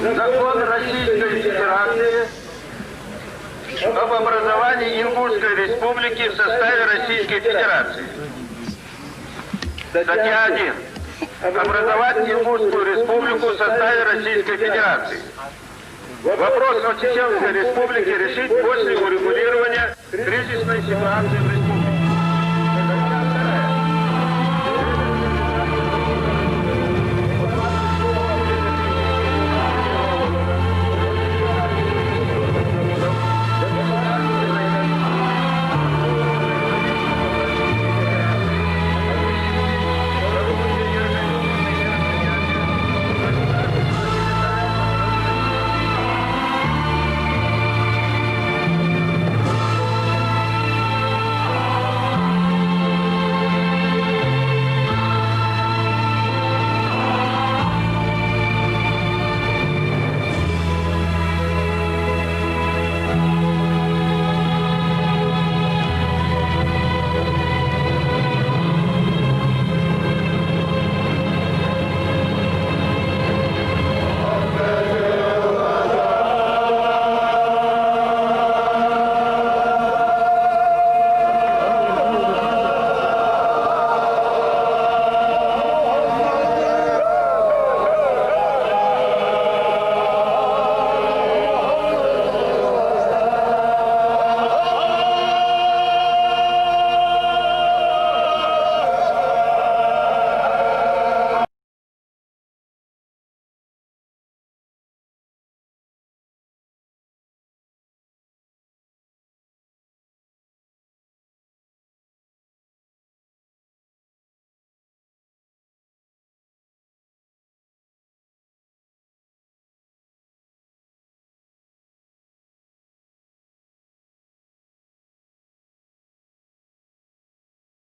Закон Российской Федерации об образовании Ингушской Республики в составе Российской Федерации. Статья 1. Образовать Ингушскую Республику в составе Российской Федерации. Вопрос о Чеченской Республике решить после урегулирования кризисной ситуации в Республике.